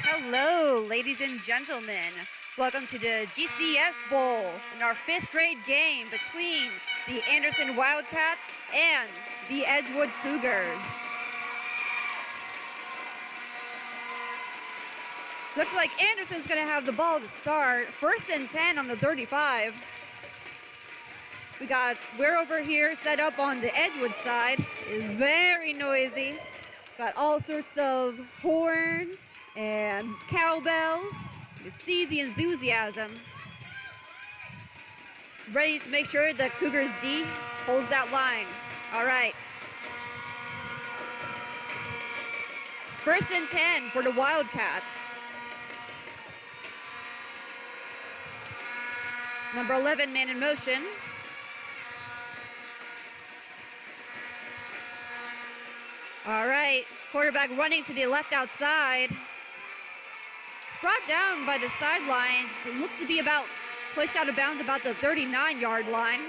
Hello, ladies and gentlemen. Welcome to the GCS Bowl in our 5th grade game between the Anderson Wildcats and the Edgewood Cougars. Looks like Anderson's going to have the ball to start. 1st and 10 on the 35. We're over here set up on the Edgewood side. It is very noisy. Got all sorts of horns and cowbells. You see the enthusiasm. Ready to make sure the Cougars D holds that line. All right. 1st and 10 for the Wildcats. Number 11 man in motion. All right, quarterback running to the left outside. Brought down by the sidelines. It looks to be pushed out of bounds about the 39-yard line.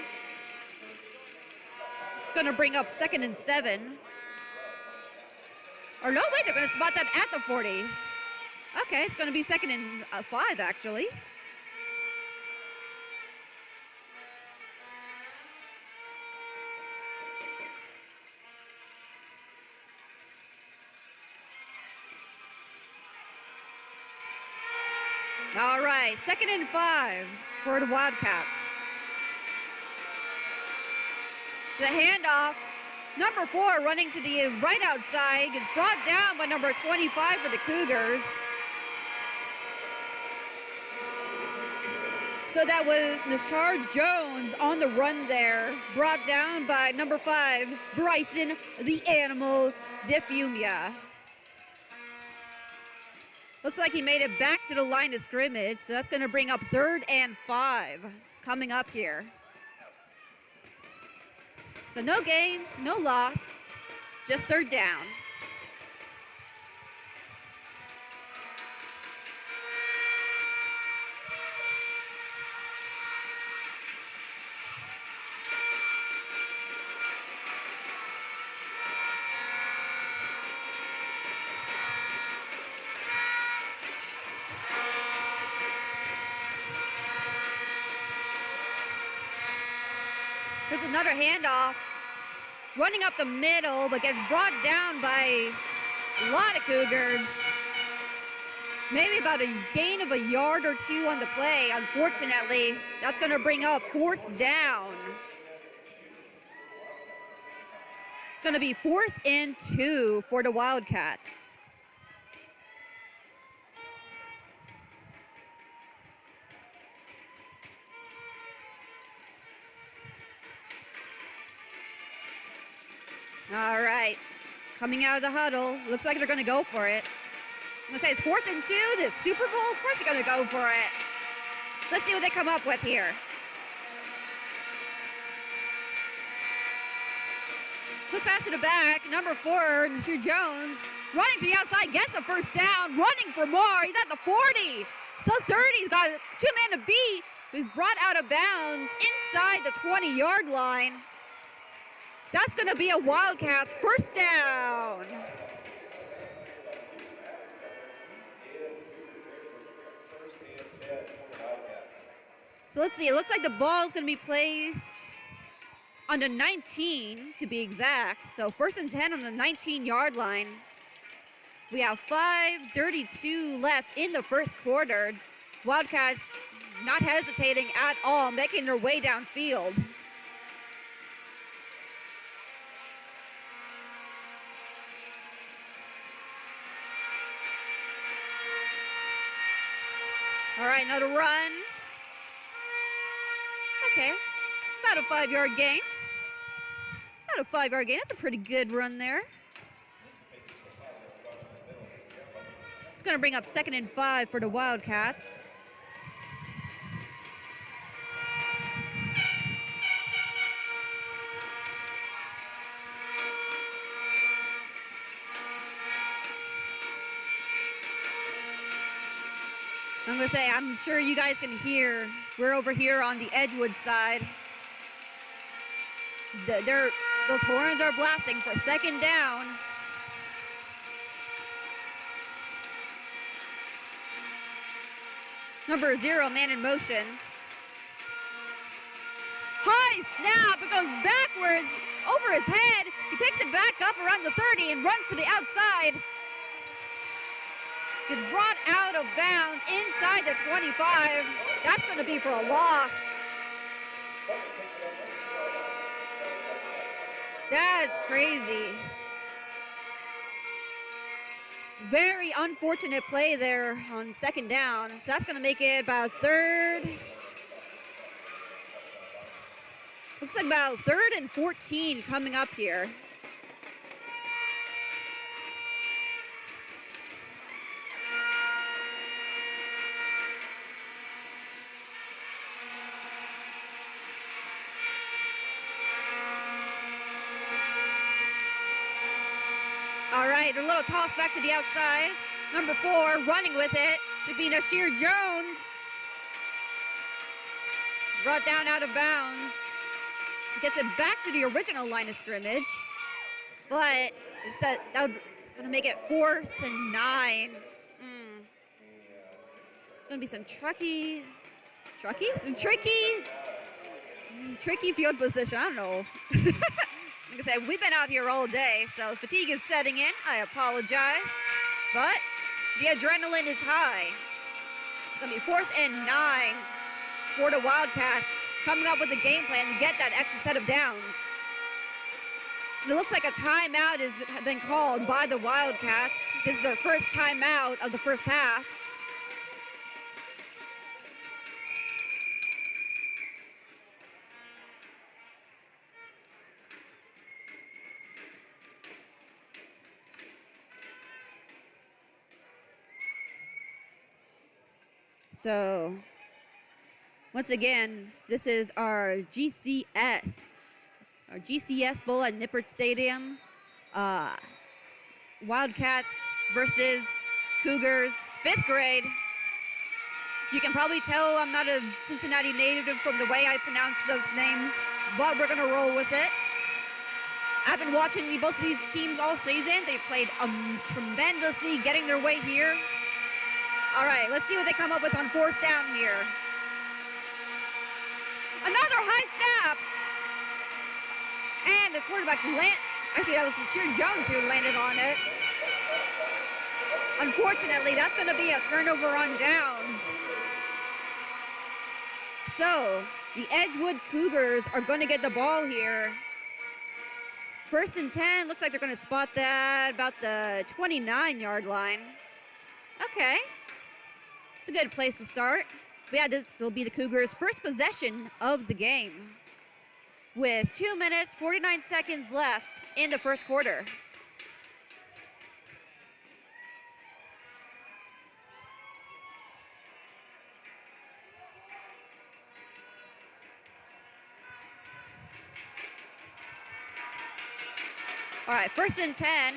It's going to bring up 2nd and 7. Or no, wait, they're going to spot that at the 40. Okay, it's going to be 2nd and 5, actually. All right, 2nd and 5 for the Wildcats. The handoff, number 4 running to the right outside, gets brought down by number 25 for the Cougars. So that was Nashard Jones on the run there, brought down by number 5, Bryson the Animal DeFumia. Looks like he made it back to the line of scrimmage, so that's going to bring up 3rd and 5 coming up here. So no gain, no loss, just 3rd down. There's another handoff, running up the middle, but gets brought down by a lot of Cougars. Maybe about a gain of a yard or 2 on the play. Unfortunately, that's going to bring up 4th down. It's going to be 4th and 2 for the Wildcats. All right, coming out of the huddle. Looks like they're going to go for it. I'm going to say it's 4th and 2, this Super Bowl. Of course they're going to go for it. Let's see what they come up with here. Quick pass to the back. Number 4, Nashard Jones, running to the outside, gets the 1st down, running for more. He's at the 40, the 30. He's got 2 man to beat. He's brought out of bounds inside the 20-yard line. That's going to be a Wildcats 1st down. So let's see. It looks like the ball is going to be placed on the 19 to be exact. So 1st and 10 on the 19-yard line. We have 5:32 left in the 1st quarter. Wildcats not hesitating at all, making their way downfield. All right, another run. Okay, about a 5-yard gain. About a 5-yard gain. That's a pretty good run there. It's going to bring up 2nd and 5 for the Wildcats. I'm going to say, I'm sure you guys can hear, we're over here on the Edgewood side. Those horns are blasting for 2nd down. Number 0, man in motion. High snap, it goes backwards over his head. He picks it back up around the 30 and runs to the outside. Gets brought out of bounds inside the 25. That's going to be for a loss. That's crazy. Very unfortunate play there on second down. So that's going to make it about third. Looks like about 3rd and 14 coming up here. All right, a little toss back to the outside. Number 4 running with it to be Nasir Jones. Brought down out of bounds. Gets it back to the original line of scrimmage. But it's going to make it 4th and 9. It's going to be some tricky field position. I don't know. Like I said, we've been out here all day, so fatigue is setting in. I apologize. But the adrenaline is high. It's going to be 4th and 9 for the Wildcats, coming up with a game plan to get that extra set of downs. And it looks like a timeout has been called by the Wildcats. This is their first timeout of the first half. So, once again, this is our GCS Bowl at Nippert Stadium. Wildcats versus Cougars, 5th grade. You can probably tell I'm not a Cincinnati native from the way I pronounce those names, but we're going to roll with it. I've been watching both of these teams all season. They played tremendously getting their way here. All right, let's see what they come up with on 4th down here. Another high snap. And the quarterback actually that was Nasir Jones who landed on it. Unfortunately, that's going to be a turnover on downs. So, the Edgewood Cougars are going to get the ball here. 1st and 10, looks like they're going to spot that about the 29-yard line. Okay. It's a good place to start. But yeah, this will be the Cougars' first possession of the game with 2 minutes, 49 seconds left in the first quarter. All right, 1st and 10.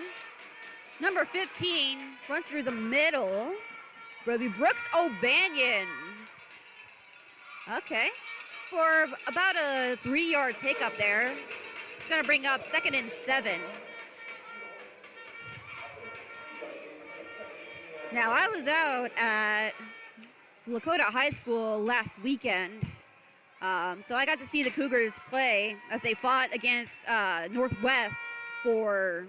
Number 15 runs through the middle. Will be Brooks O'Banion. Okay. For about a 3-yard pickup there. It's going to bring up 2nd and 7. Now, I was out at Lakota High School last weekend. So I got to see the Cougars play as they fought against Northwest for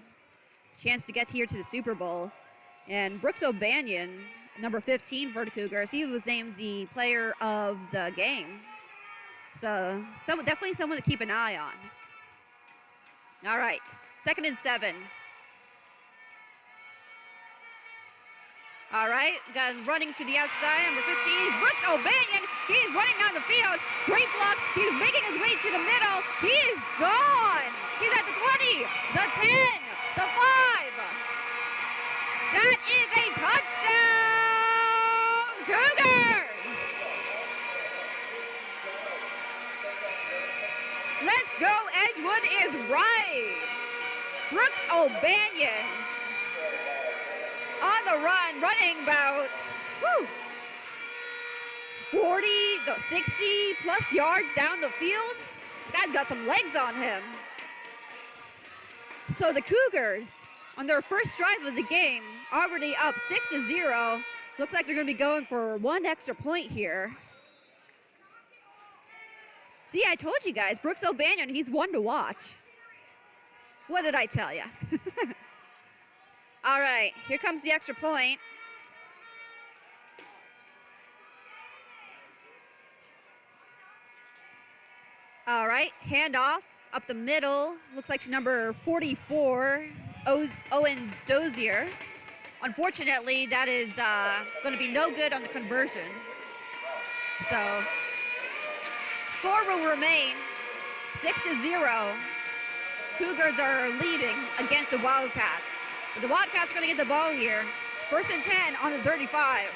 a chance to get here to the Super Bowl. And Brooks O'Banion, number 15 for the Cougars, he was named the player of the game. So definitely someone to keep an eye on. All right, 2nd and 7. All right, guys running to the outside, number 15, Brooks O'Banion. He's running down the field. Great block. He's making his way to the middle. He is gone. He's at the 20, the 10, the 5. That is a touchdown, Cougars. Let's go, Edgewood is right. Brooks O'Banion on the run, running about 40 to 60 plus yards down the field. The guy's got some legs on him. So the Cougars, on their first drive of the game, already up 6-0. Looks like they're going to be going for one extra point here. See, I told you guys, Brooks O'Banion, he's one to watch. What did I tell you? All right, here comes the extra point. All right, handoff up the middle. Looks like number 44, Owen Dozier. Unfortunately, that is going to be no good on the conversion. So, score will remain 6-0. Cougars are leading against the Wildcats. But the Wildcats are going to get the ball here. 1st and 10 on the 35.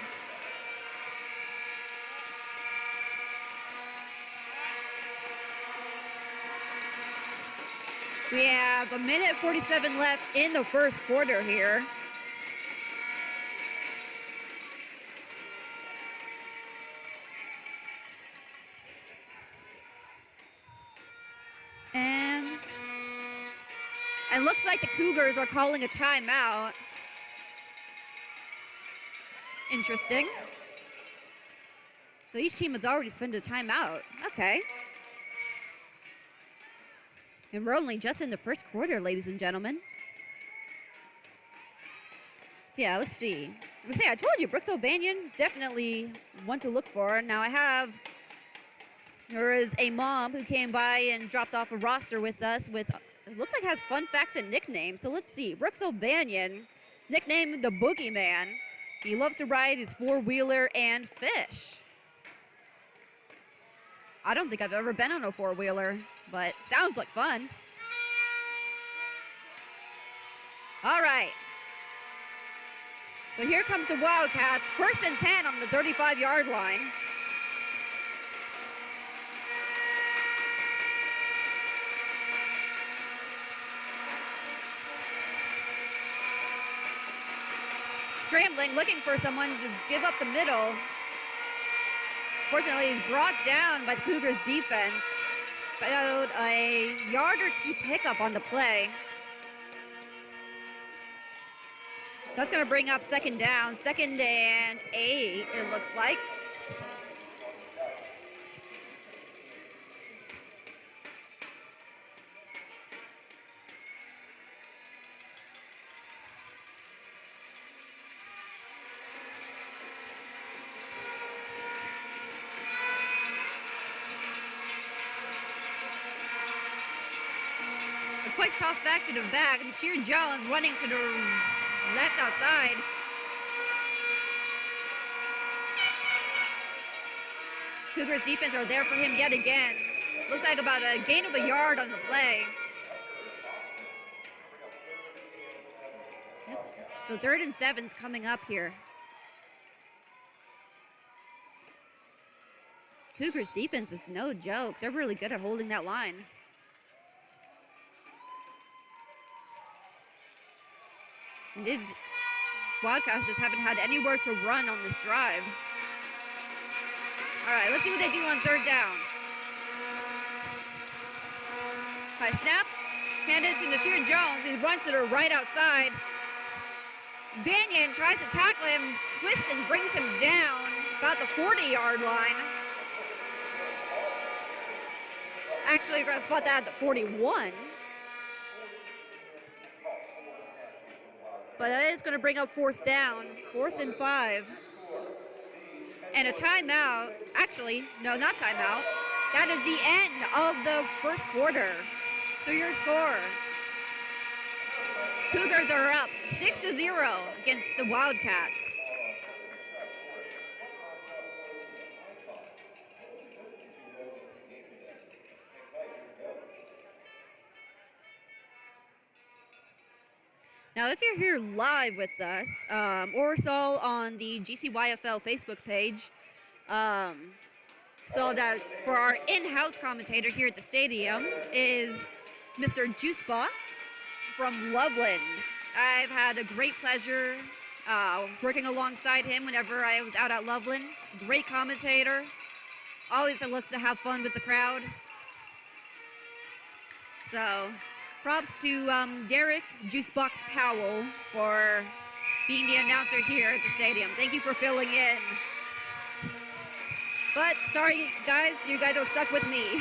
We have 1:47 left in the first quarter here. And looks like the Cougars are calling a timeout. Interesting. So each team has already spent a timeout. Okay. And we're only just in the first quarter, ladies and gentlemen. Yeah, let's see. I told you, Brooks O'Banion, definitely one to look for. Now there is a mom who came by and dropped off a roster with us with, it looks like has fun facts and nicknames. So let's see. Brooks O'Banion, nicknamed the Boogeyman. He loves to ride his four-wheeler and fish. I don't think I've ever been on a four-wheeler, but sounds like fun. All right. So here comes the Wildcats. 1st and 10 on the 35-yard line. Scrambling, looking for someone to give up the middle. Fortunately, he's brought down by the Cougars defense. About a yard or two pickup on the play. That's going to bring up 2nd down. 2nd and 8, it looks like. A quick toss back to the back, and Sheer Jones running to the left outside. Cougars defense are there for him yet again. Looks like about a gain of a yard on the play. Yep. So 3rd and 7's coming up here. Cougars defense is no joke. They're really good at holding that line. Indeed, Wildcats just haven't had anywhere to run on this drive. All right, let's see what they do on 3rd down. High snap, handed to Nasir Jones. He runs to the right outside. Banion tries to tackle him, twists and brings him down about the 40-yard line. Actually, we're going to spot that at the 41. But that is going to bring up 4th down, 4th and 5. And a timeout. Actually, no, not timeout. That is the end of the first quarter. So your score. Cougars are up 6-0 against the Wildcats. Now, if you're here live with us, or saw on the GCYFL Facebook page, so that for our in-house commentator here at the stadium is Mr. Juicebox from Loveland. I've had a great pleasure working alongside him whenever I was out at Loveland. Great commentator. Always looks to have fun with the crowd. So props to Derek Juicebox Powell for being the announcer here at the stadium. Thank you for filling in. But sorry, guys, you guys are stuck with me.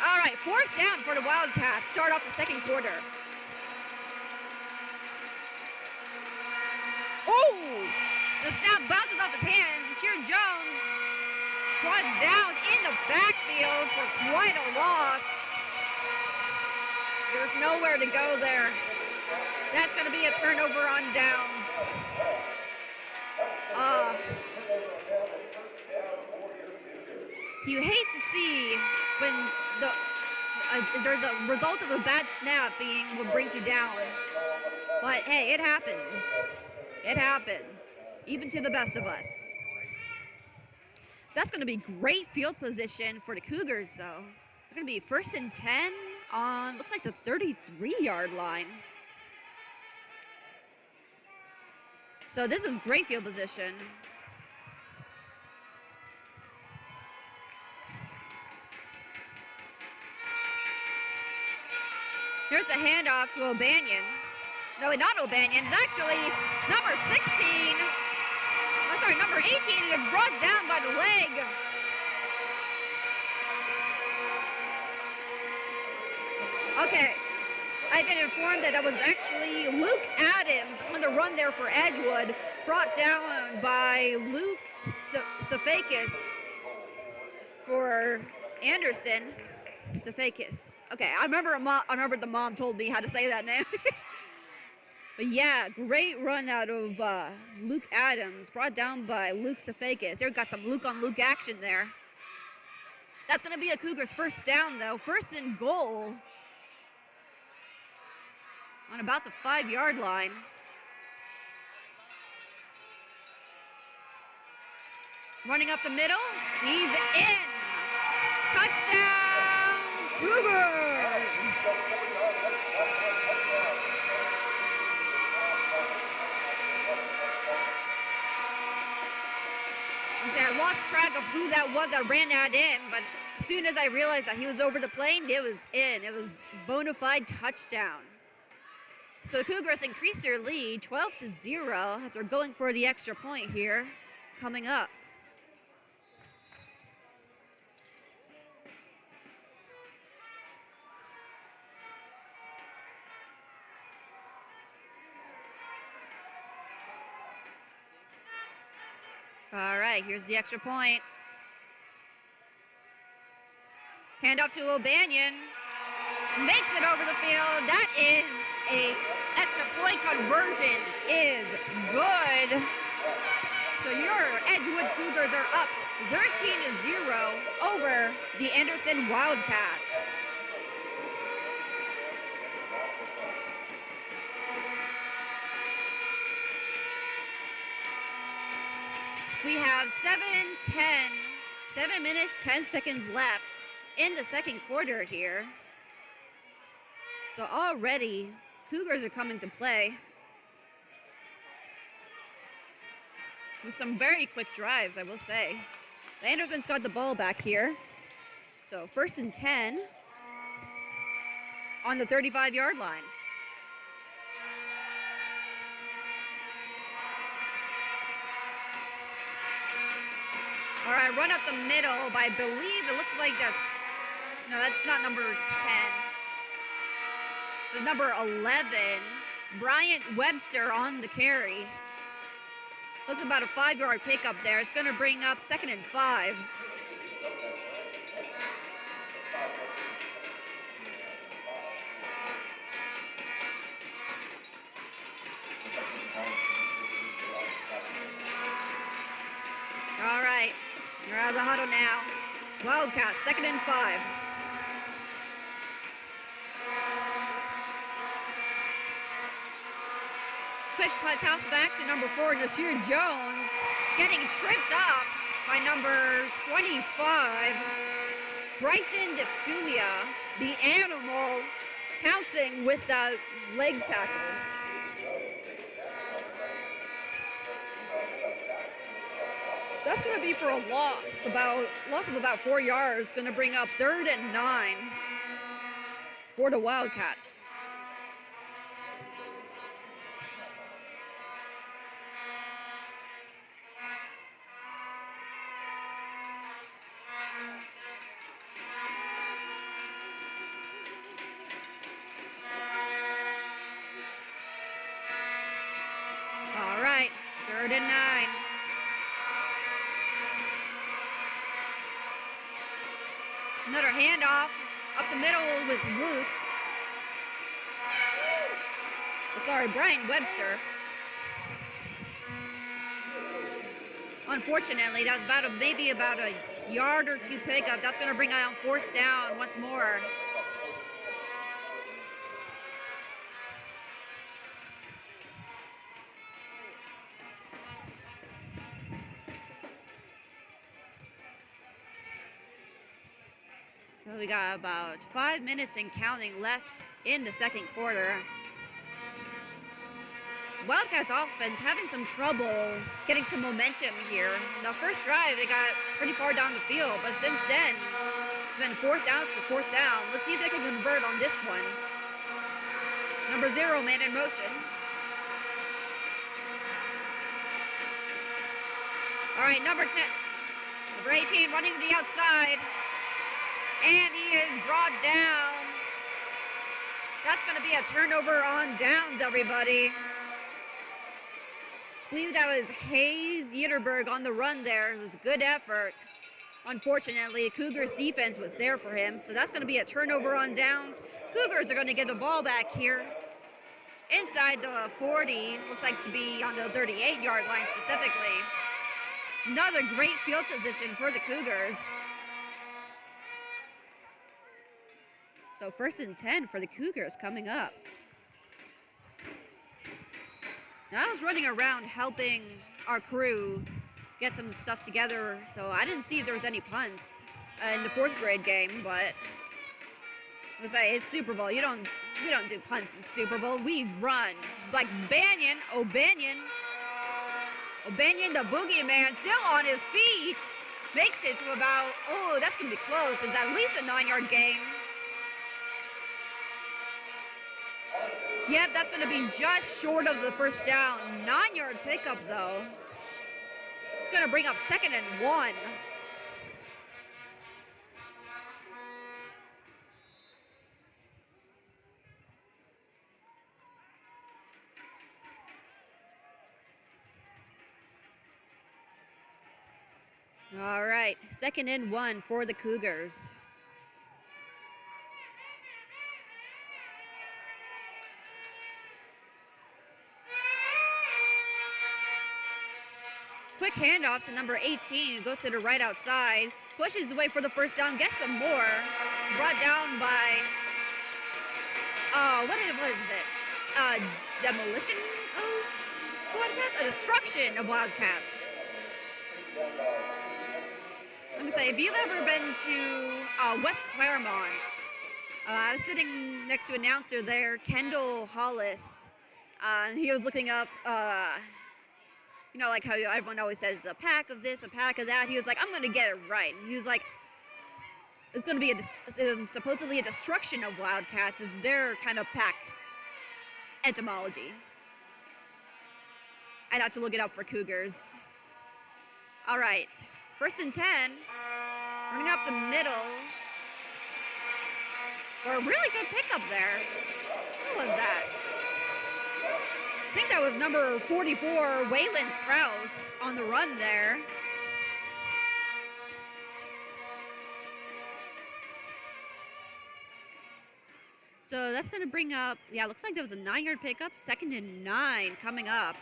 All right, 4th down for the Wildcats. Start off the second quarter. Oh! The snap bounces off his hand. Sheer Jones brought down in the backfield for quite a loss. There's nowhere to go there. That's going to be a turnover on downs. You hate to see when there's a result of a bad snap being what brings you down. But hey, it happens. It happens, even to the best of us. That's going to be great field position for the Cougars, though. They're going to be 1st and 10 on, looks like the 33-yard line. So this is great field position. Here's a handoff to O'Banion. No, not O'Banion. It's actually number 16. I'm sorry, number 18. And brought down by the leg. Okay. I've been informed that was actually Luke Adams on the run there for Edgewood. Brought down by Luke Safakis for Anderson. Safakis. Okay, I remember the mom told me how to say that name. But yeah, great run out of Luke Adams, brought down by Luke Safakis. They've got some Luke-on-Luke action there. That's going to be a Cougars 1st down, though. 1st and goal on about the 5-yard line. Running up the middle, he's in. Touchdown, Cougars! Okay, I lost track of who that was that ran that in, but as soon as I realized that he was over the plane, it was in. It was bona fide touchdown. So the Cougars increased their lead 12-0 as they're going for the extra point here coming up. All right, here's the extra point. Handoff to O'Banion. Makes it over the field. That is a extra point conversion is good. So your Edgewood Cougars are up 13-0 over the Anderson Wildcats. We have 7 minutes, 10 seconds left in the second quarter here. So already, Cougars are coming to play with some very quick drives, I will say. Anderson's got the ball back here. So 1st and 10 on the 35-yard line. All right, run up the middle, but I believe it looks like that's not number 10. It's number 11, Bryant Webster on the carry. Looks about a 5-yard pickup there. It's going to bring up 2nd and 5. All right, you're out of the huddle now. Wildcats, 2nd and 5. Quick toss back to number 4, Nasir Jones, getting tripped up by number 25, Bryson DeFumia, the animal, pouncing with the leg tackle. That's going to be for a loss of about 4 yards. Going to bring up 3rd and 9 for the Wildcats. Another handoff up the middle with Luke. Sorry, Brian Webster. Unfortunately, that was maybe about a yard or two pickup. That's going to bring out 4th down once more. So we got about 5 minutes and counting left in the second quarter. Wildcats offense having some trouble getting some momentum here. The first drive, they got pretty far down the field, but since then, it's been 4th down to 4th down. Let's see if they can convert on this one. Number 0, man in motion. All right, number 10, number 18 running to the outside, and he is brought down. That's going to be a turnover on downs, everybody. I believe that was Hayes Yitterberg on the run there. It was a good effort. Unfortunately, Cougars defense was there for him, so that's going to be a turnover on downs. Cougars are going to get the ball back here inside the 40. Looks like to be on the 38-yard line specifically. Another great field position for the Cougars. So 1st and 10 for the Cougars coming up. Now I was running around helping our crew get some stuff together, so I didn't see if there was any punts in the 4th grade game, but I say it's Super Bowl. We don't do punts in Super Bowl. We run. Like O'Banion the boogeyman, still on his feet, makes it to about, oh, that's going to be close. It's at least a 9-yard gain. Yep, that's going to be just short of the 1st down. 9-yard pickup, though. It's going to bring up 2nd and 1. All right, 2nd and 1 for the Cougars. Quick handoff to number 18, who goes to the right outside, pushes away for the 1st down, gets some more. Brought down by, what was it? Demolition of Wildcats? A destruction of Wildcats. Let me say, if you've ever been to West Claremont, I was sitting next to an announcer there, Kendall Hollis, and he was looking up, you know, like how everyone always says, a pack of this, a pack of that. He was like, I'm going to get it right. He was like, it's going to be supposedly a destruction of Wildcats is their kind of pack etymology. I'd have to look it up for Cougars. All right, 1st and 10, running up the middle. For a really good pickup there. Who was that? I think that was number 44, Waylon Krause, on the run there. So that's going to bring up, yeah, looks like there was a 9-yard pickup, 2nd and 9 coming up.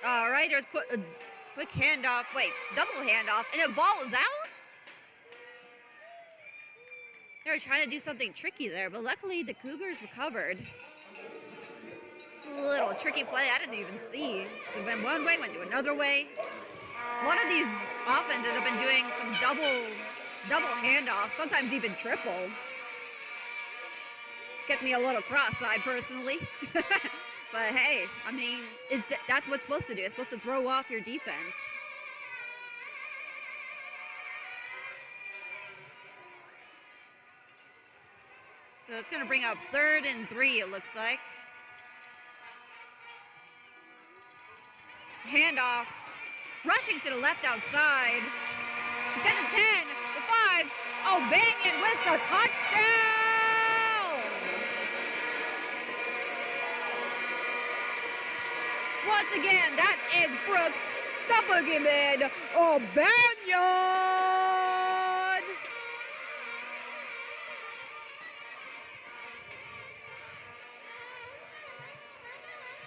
All right, there's a quick handoff. Wait, double handoff, and it ball is out? They were trying to do something tricky there, but luckily the Cougars recovered. A little tricky play I didn't even see. It went one way, went to another way. A lot of these offenses have been doing some double handoffs, sometimes even triple. Gets me a little cross-eyed personally. But hey, I mean, that's what it's supposed to do. It's supposed to throw off your defense. So it's going to bring up 3rd and 3, it looks like. Handoff. Rushing to the left outside. Get the 10, the 5. Oh, Banyan with the touchdown! Once again, that is Brooks, the boogeyman, Banyan!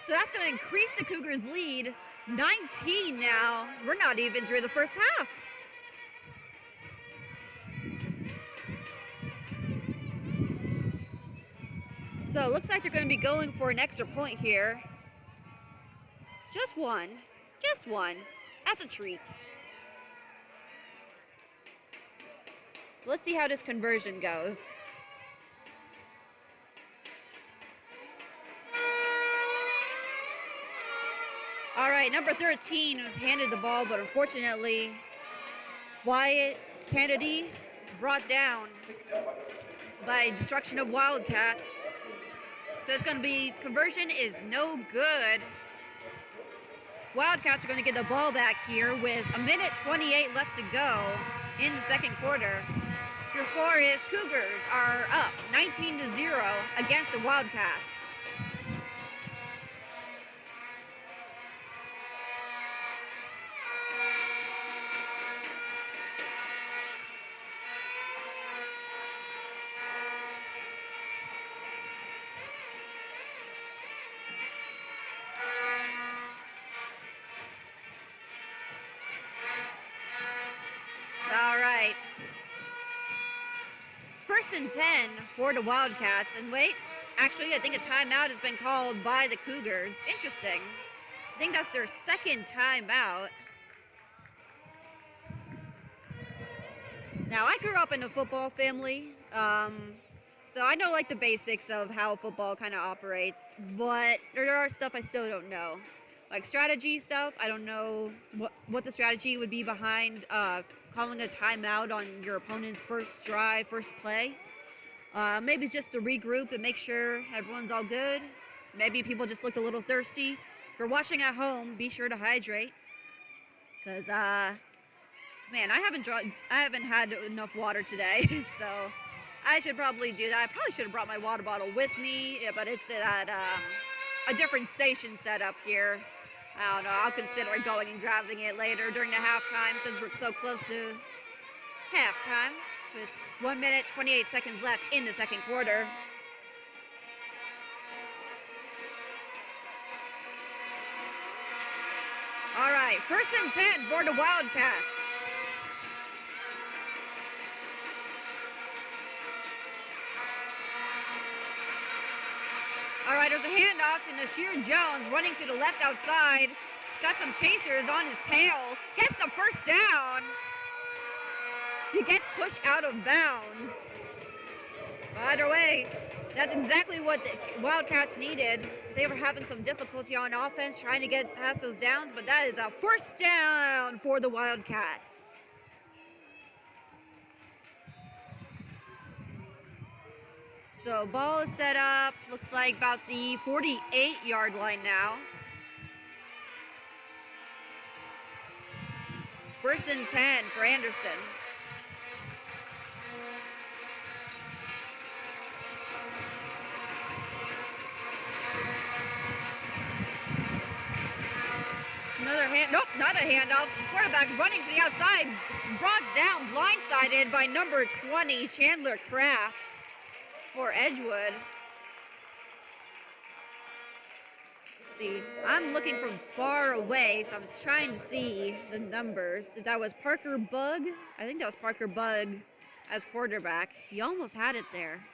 So that's going to increase the Cougars' lead. 19 now. We're not even through the first half. So it looks like they're going to be going for an extra point here. Just one. Just one. That's a treat. So let's see how this conversion goes. All right, number 13 was handed the ball, but unfortunately, Wyatt Kennedy brought down by destruction of Wildcats. So it's going to be, conversion is no good. Wildcats are going to get the ball back here with 1:28 left to go in the second quarter. Your score is Cougars are up 19-0 against the Wildcats. All right. 1st and 10 for the Wildcats. And wait, actually, I think a timeout has been called by the Cougars. Interesting. I think that's their second timeout. Now, I grew up in a football family, so I know like the basics of how football kind of operates, but there are stuff I still don't know. Like strategy stuff, I don't know what the strategy would be behind calling a timeout on your opponent's first drive, first play. Maybe just to regroup and make sure everyone's all good. Maybe people just looked a little thirsty. If you're watching at home, be sure to hydrate. Because, man, I haven't had enough water today, so I should probably do that. I probably should have brought my water bottle with me, but it's at a different station setup here. I don't know, I'll consider going and grabbing it later during the halftime since we're so close to halftime with 1:28 left in the second quarter. All right, 1st and 10 for the Wildcats. All right, there's a handoff to Nasheer Jones running to the left outside. Got some chasers on his tail. Gets the first down. He gets pushed out of bounds. Either way, that's exactly what the Wildcats needed. They were having some difficulty on offense trying to get past those downs, but that is a first down for the Wildcats. So ball is set up, looks like about the 48-yard line now. 1st and 10 for Anderson. Another nope, not a handoff. Quarterback running to the outside, brought down, blindsided by number 20, Chandler Kraft. For Edgewood. See, I'm looking from far away, so I'm just trying to see the numbers. If that was Parker Bug, I think that was Parker Bug as quarterback. He almost had it there.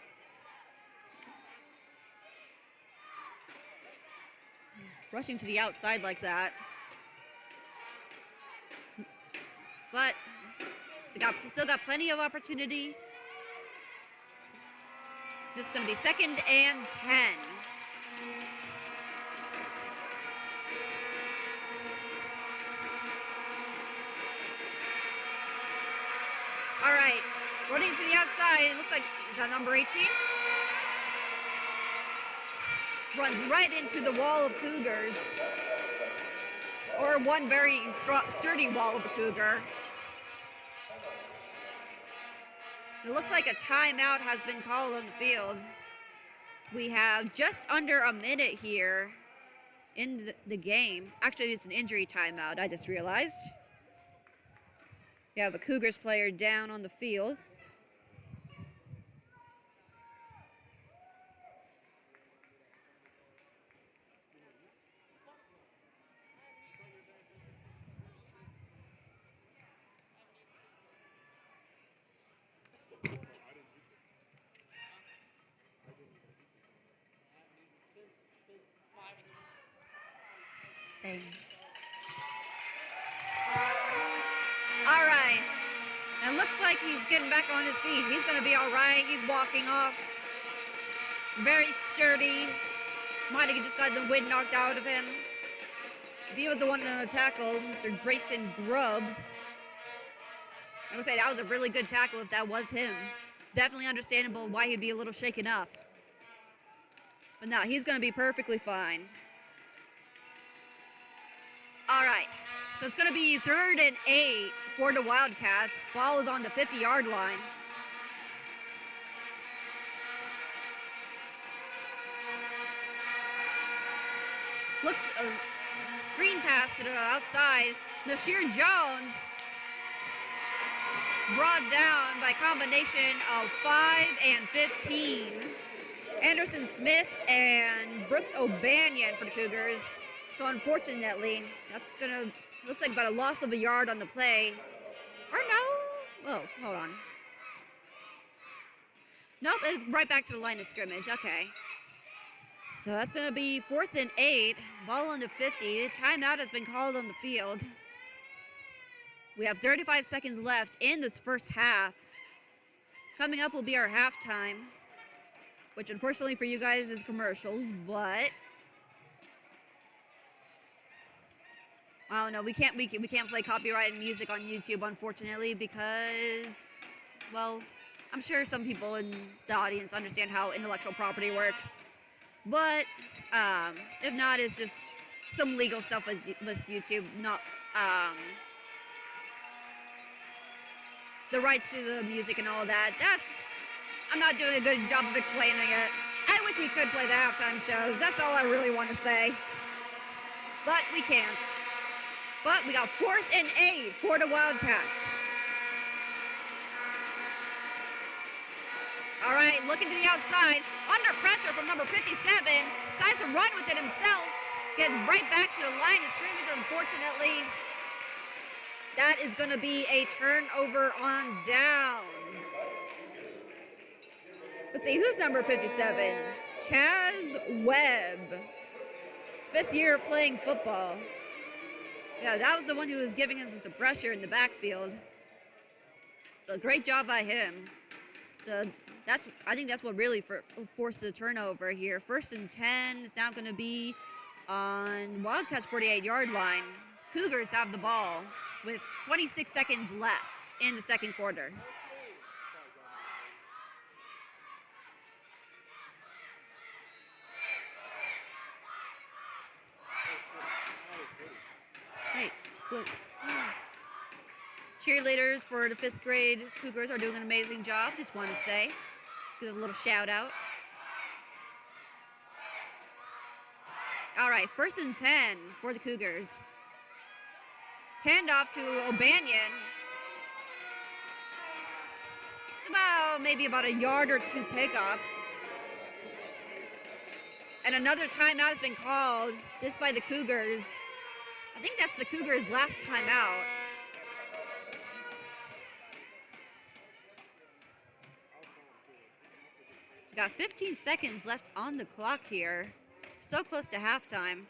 Rushing to the outside like that. But still got plenty of opportunity. Just going to be 2nd and 10. All right, running to the outside. It looks like, is that number 18? Runs right into the wall of Cougars. Or or one very sturdy wall of the Cougar. It looks like a timeout has been called on the field. We have just under a minute here in the game. Actually, it's an injury timeout, I just realized. We have a Cougars player down on the field. All right. And looks like he's getting back on his feet. He's going to be all right. He's walking off. Very sturdy. Might have just got the wind knocked out of him. If he was the one on the tackle, Mr. Grayson Grubbs. I would say that was a really good tackle if that was him. Definitely understandable why he'd be a little shaken up. But no, he's going to be perfectly fine. All right, so it's going to be 3rd and 8 for the Wildcats. Ball is on the 50-yard line. Looks a screen pass to the outside. Nasheer Jones brought down by combination of 5 and 15. Anderson Smith and Brooks O'Banion for the Cougars. So unfortunately, that's gonna, looks like about a loss of a yard on the play. Or no, oh, hold on. Nope, it's right back to the line of scrimmage, okay. So that's gonna be 4th and 8, ball on the 50. Timeout has been called on the field. We have 35 seconds left in this first half. Coming up will be our halftime, which unfortunately for you guys is commercials, but I don't know, we can't play copyrighted music on YouTube, unfortunately, because, well, I'm sure some people in the audience understand how intellectual property works. But if not, it's just some legal stuff with YouTube, not the rights to the music and all that. I'm not doing a good job of explaining it. I wish we could play the halftime shows. That's all I really want to say. But we can't. But we got 4th and 8 for the Wildcats. All right, looking to the outside. Under pressure from number 57. Decides to run with it himself. Gets right back to the line of scrimmage, unfortunately. That is going to be a turnover on downs. Let's see, who's number 57? Chaz Webb. His 5th year playing football. Yeah, that was the one who was giving him some pressure in the backfield. So great job by him. So I think that's what really forced the turnover here. 1st and 10 is now going to be on Wildcats' 48-yard line. Cougars have the ball with 26 seconds left in the second quarter. Hey, look. Cheerleaders for the 5th grade Cougars are doing an amazing job. Just want to say, give a little shout out. All right, 1st and 10 for the Cougars. Handoff to O'Banion. Maybe about a yard or two pickup. And another timeout has been called. This by the Cougars. I think that's the Cougars' last timeout. Got 15 seconds left on the clock here. So close to halftime.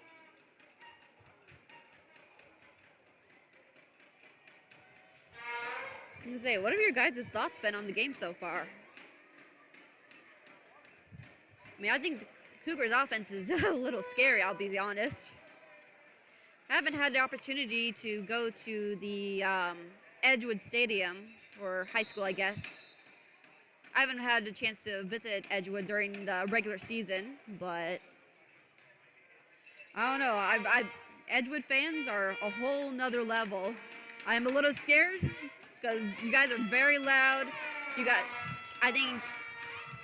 I'm gonna say, what have your guys' thoughts been on the game so far? I mean, I think the Cougars' offense is a little scary, I'll be honest. I haven't had the opportunity to go to the Edgewood Stadium, or high school, I guess. I haven't had a chance to visit Edgewood during the regular season, but I don't know. Edgewood fans are a whole nother level. I'm a little scared because you guys are very loud. You got, I think,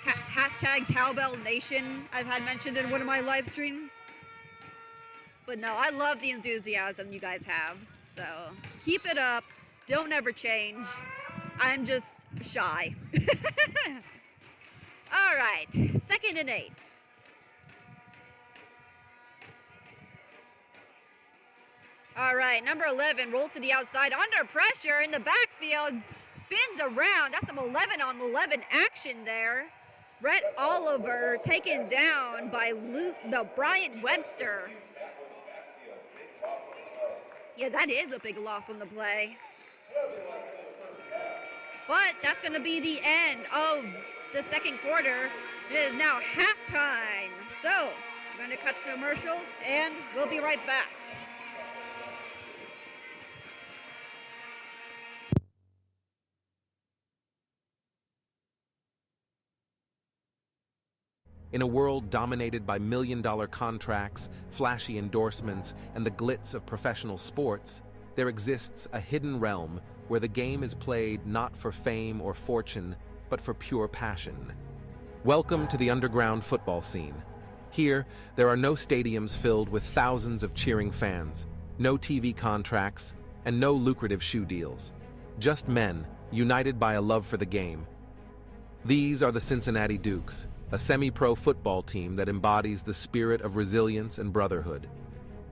hashtag Cowbell Nation I've had mentioned in one of my live streams. But no, I love the enthusiasm you guys have. So keep it up. Don't ever change. I'm just shy. All right, 2nd and 8. All right, number 11 rolls to the outside under pressure in the backfield, spins around. That's some 11 on 11 action there. Brett Oliver taken down by Bryant Webster. Yeah, that is a big loss on the play. But that's going to be the end of the second quarter. It is now halftime. So we're going to cut to commercials and we'll be right back. In a world dominated by million-dollar contracts, flashy endorsements, and the glitz of professional sports, there exists a hidden realm where the game is played not for fame or fortune, but for pure passion. Welcome to the underground football scene. Here, there are no stadiums filled with thousands of cheering fans, no TV contracts, and no lucrative shoe deals. Just men, united by a love for the game. These are the Cincinnati Dukes, a semi-pro football team that embodies the spirit of resilience and brotherhood.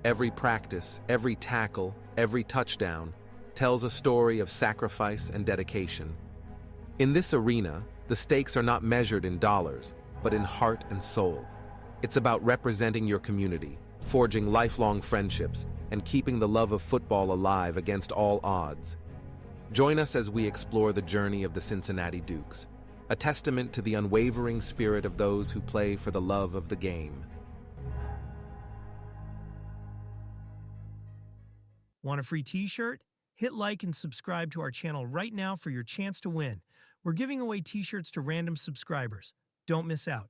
Every practice, every tackle, every touchdown tells a story of sacrifice and dedication. In this arena, the stakes are not measured in dollars, but in heart and soul. It's about representing your community, forging lifelong friendships, and keeping the love of football alive against all odds. Join us as we explore the journey of the Cincinnati Dukes, a testament to the unwavering spirit of those who play for the love of the game. Want a free t-shirt? Hit like and subscribe to our channel right now for your chance to win. We're giving away t-shirts to random subscribers. Don't miss out.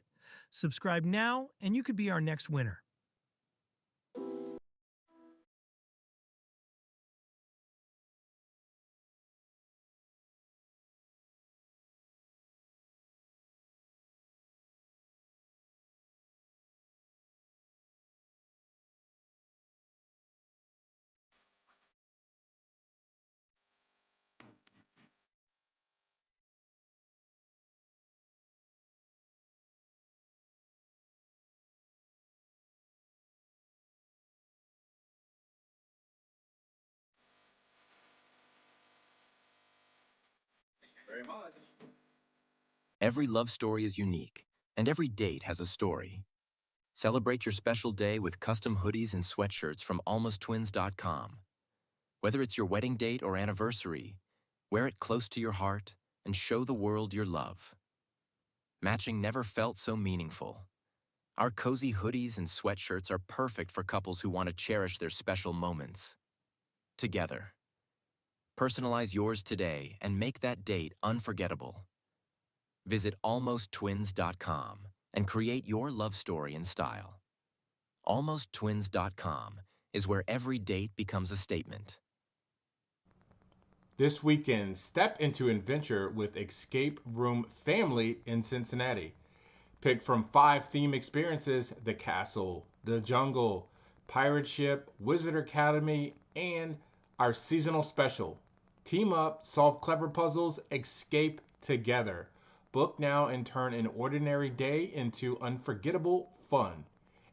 Subscribe now and you could be our next winner. Every love story is unique, and every date has a story. Celebrate your special day with custom hoodies and sweatshirts from almosttwins.com. Whether it's your wedding date or anniversary, wear it close to your heart and show the world your love. Matching never felt so meaningful. Our cozy hoodies and sweatshirts are perfect for couples who want to cherish their special moments together. Personalize yours today and make that date unforgettable. Visit almosttwins.com and create your love story in style. Almosttwins.com is where every date becomes a statement. This weekend, step into adventure with Escape Room Family in Cincinnati. Pick from 5 theme experiences: the castle, the jungle, pirate ship, Wizard Academy, and our seasonal special. Team up, solve clever puzzles, escape together. Book now and turn an ordinary day into unforgettable fun.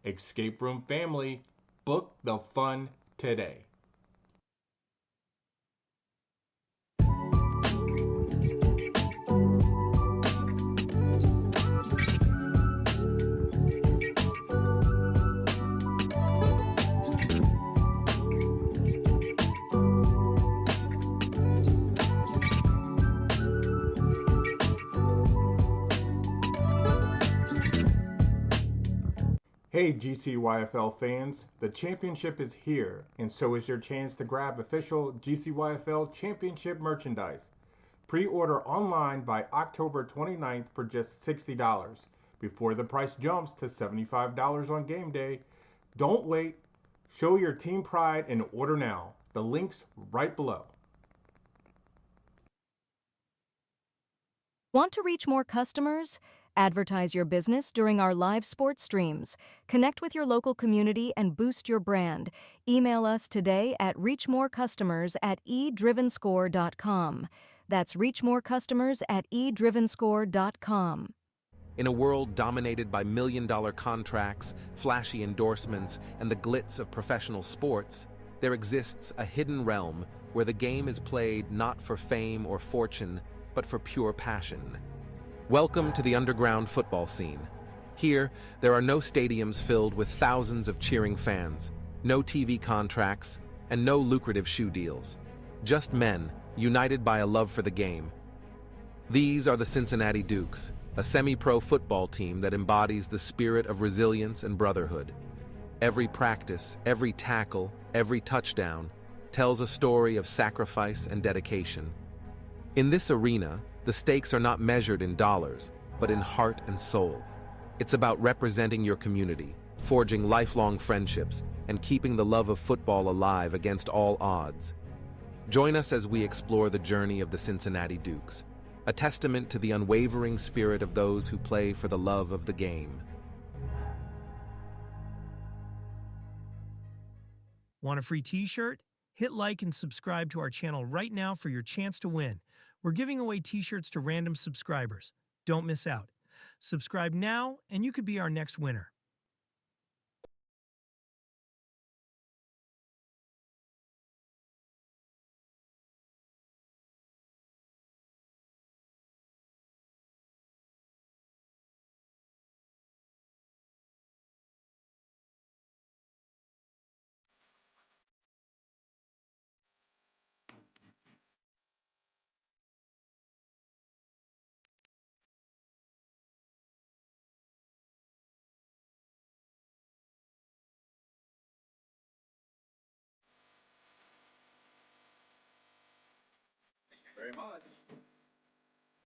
Escape Room Family, book the fun today. Hey GCYFL fans, the championship is here, and so is your chance to grab official GCYFL championship merchandise. Pre-order online by October 29th for just $60, before the price jumps to $75 on game day. Don't wait, Show your team pride and order now. The link's right below. Want to reach more customers? Advertise your business during our live sports streams. Connect with your local community and boost your brand. Email us today at reachmorecustomers@eDrivenScore.com. That's reachmorecustomers@eDrivenScore.com. In a world dominated by million-dollar contracts, flashy endorsements, and the glitz of professional sports, there exists a hidden realm where the game is played not for fame or fortune, but for pure passion. Welcome to the underground football scene. Here, there are no stadiums filled with thousands of cheering fans, no TV contracts, and no lucrative shoe deals. Just men, united by a love for the game. These are the Cincinnati Dukes, a semi-pro football team that embodies the spirit of resilience and brotherhood. Every practice, every tackle, every touchdown tells a story of sacrifice and dedication. In this arena, the stakes are not measured in dollars, but in heart and soul. It's about representing your community, forging lifelong friendships, and keeping the love of football alive against all odds. Join us as we explore the journey of the Cincinnati Dukes, a testament to the unwavering spirit of those who play for the love of the game. Want a free t-shirt? Hit like and subscribe to our channel right now for your chance to win. We're giving away t-shirts to random subscribers. Don't miss out. Subscribe now and you could be our next winner.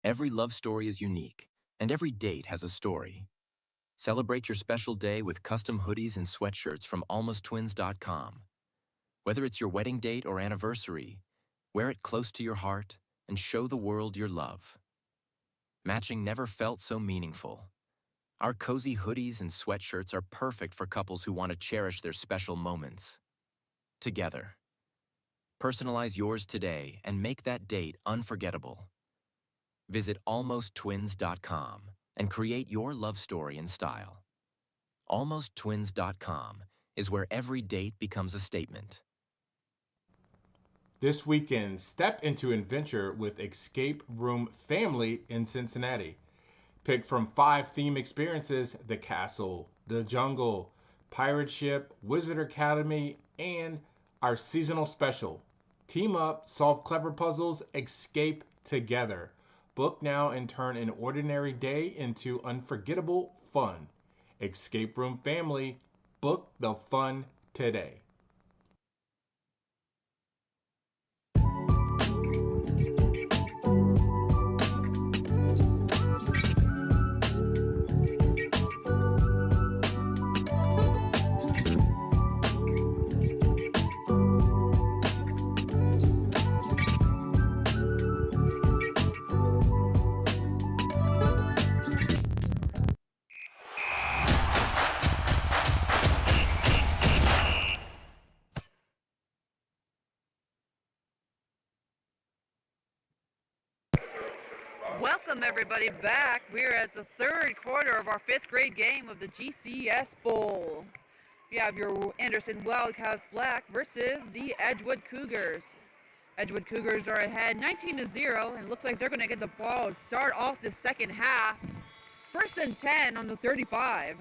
Every love story is unique, and every date has a story. Celebrate your special day with custom hoodies and sweatshirts from almosttwins.com. Whether it's your wedding date or anniversary, wear it close to your heart and show the world your love. Matching never felt so meaningful. Our cozy hoodies and sweatshirts are perfect for couples who want to cherish their special moments together. Personalize yours today and make that date unforgettable. Visit almosttwins.com and create your love story in style. Almosttwins.com is where every date becomes a statement. This weekend, step into adventure with Escape Room Family in Cincinnati. Pick from 5 theme experiences: the castle, the jungle, pirate ship, wizard academy, and our seasonal special. Team up, solve clever puzzles, escape together. Book now and turn an ordinary day into unforgettable fun. Escape Room Family, book the fun today. Welcome everybody back. We're at the third quarter of our 5th grade game of the GCS Bowl. You have your Anderson Wildcats Black versus the Edgewood Cougars. Edgewood Cougars are ahead 19-0, and it looks like they're going to get the ball to start off the second half. 1st and 10 on the 35.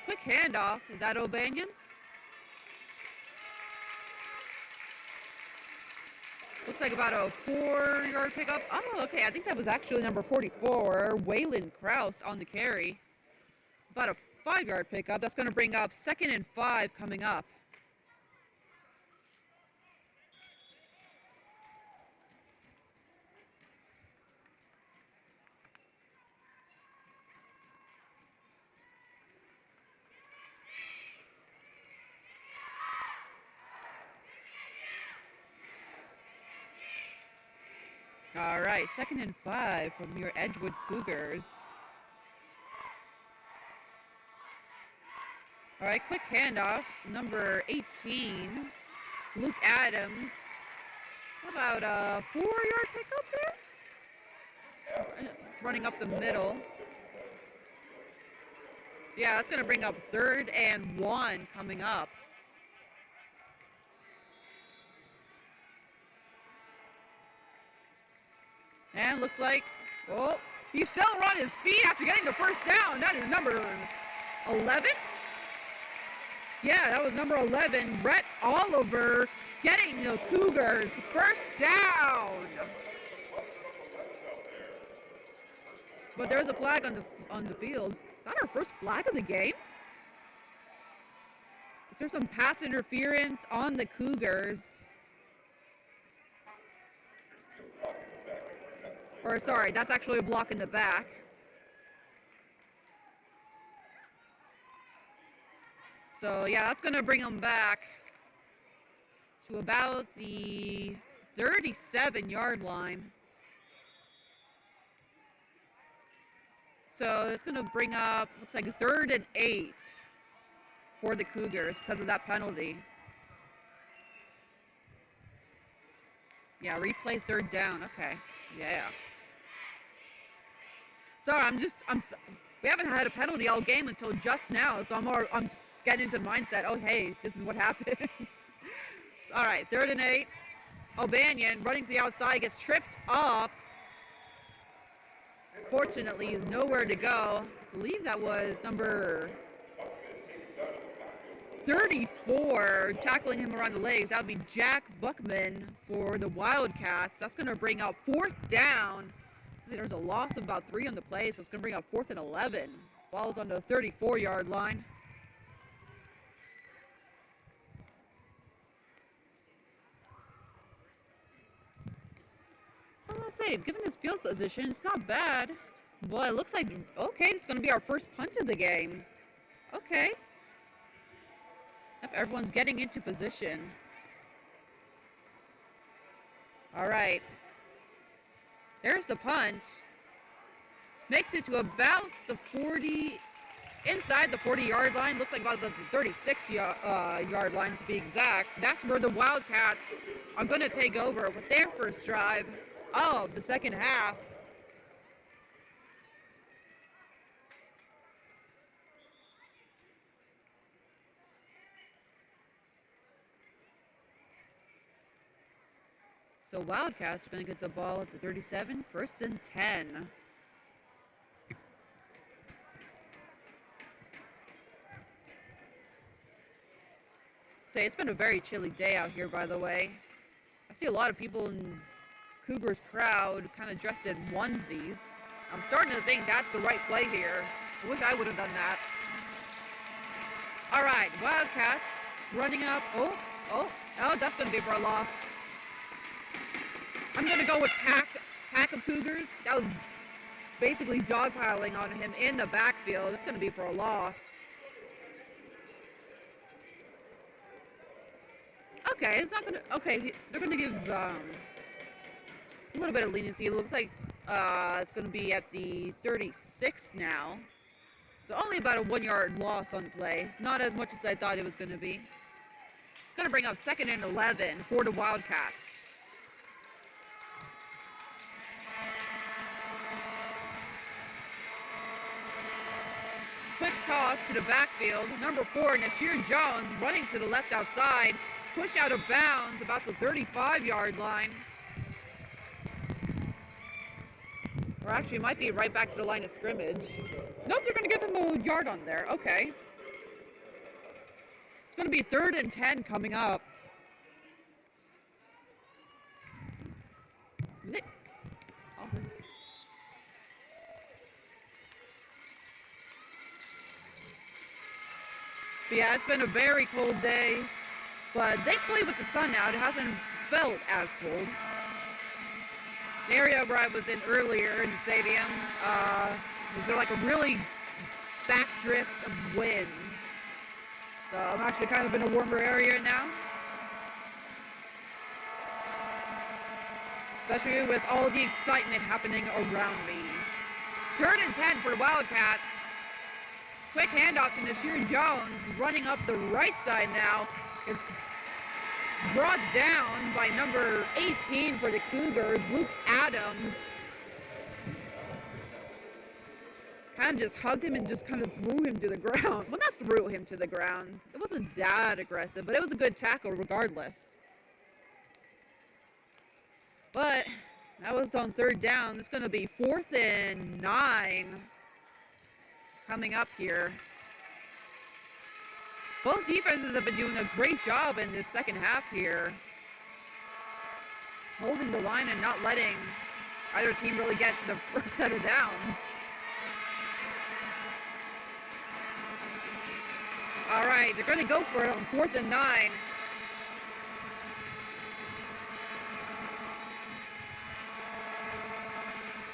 Quick handoff. Is that O'Banion? Looks like about a 4-yard pickup. Oh, okay. I think that was actually number 44, Waylon Krause on the carry. About a 5-yard pickup. That's going to bring up 2nd and 5 coming up. All right, 2nd and 5 from your Edgewood Cougars. All right, quick handoff. Number 18, Luke Adams. How about a 4-yard pickup there? Running up the middle. Yeah, that's going to bring up 3rd and 1 coming up. And looks like, oh, he's still on his feet after getting the first down. That is number 11. Yeah, that was number 11, Brett Oliver, getting the Cougars first down. But there's a flag on the field. Is that our first flag of the game? Is there some pass interference on the Cougars? Or sorry, that's actually a block in the back. So yeah, that's going to bring them back to about the 37-yard line. So it's going to bring up, looks like 3rd and 8 for the Cougars because of that penalty. Yeah, replay 3rd down. Okay. Yeah. Sorry, we haven't had a penalty all game until just now, so I'm just getting into the mindset, oh, hey, this is what happened. All right, 3rd and 8. O'Banion running to the outside, gets tripped up. Fortunately, he's nowhere to go. I believe that was number 34 tackling him around the legs. That would be Jack Buckman for the Wildcats. That's going to bring up 4th down. There's a loss of about 3 on the play, so it's going to bring up 4th and 11. Ball's on the 34-yard line. I was going to say, given this field position, it's not bad. But it looks like, okay, it's going to be our first punt of the game. Okay. Yep, everyone's getting into position. All right. There's the punt. Makes it to about the 40, inside the 40-yard line. Looks like about the 36-yard line to be exact. That's where the Wildcats are going to take over with their first drive of the second half. So Wildcats are going to get the ball at the 37, 1st and 10. Say, it's been a very chilly day out here, by the way. I see a lot of people in Cougars crowd kind of dressed in onesies. I'm starting to think that's the right play here. I wish I would have done that. All right, Wildcats running up. Oh, that's going to be for a loss. I'm going to go with pack of Cougars. That was basically dogpiling on him in the backfield. It's going to be for a loss. Okay, it's not going to... Okay, they're going to give a little bit of leniency. It looks like it's going to be at the 36 now. So only about a 1-yard loss on the play. It's not as much as I thought it was going to be. It's going to bring up 2nd and 11 for the Wildcats. Quick toss to the backfield. Number 4, Nashir Jones running to the left outside. Push out of bounds about the 35-yard line. Or actually, it might be right back to the line of scrimmage. Nope, they're going to give him a yard on there. Okay. It's going to be 3rd and 10 coming up. But yeah, it's been a very cold day. But thankfully with the sun out, it hasn't felt as cold. The area where I was in earlier in the stadium, was like a really back drift of wind. So I'm actually kind of in a warmer area now. especially with all the excitement happening around me. 3rd and 10 for the Wildcats. Quick handoff to Nasir Jones, running up the right side now. It's brought down by number 18 for the Cougars, Luke Adams. Kind of just hugged him and just kind of threw him to the ground. Well, not threw him to the ground. It wasn't that aggressive, but it was a good tackle regardless. But that was on 3rd down. It's going to be 4th and 9 coming up here. Both defenses have been doing a great job in this second half here, holding the line and not letting either team really get the first set of downs. All right, they're going to go for it on 4th and 9.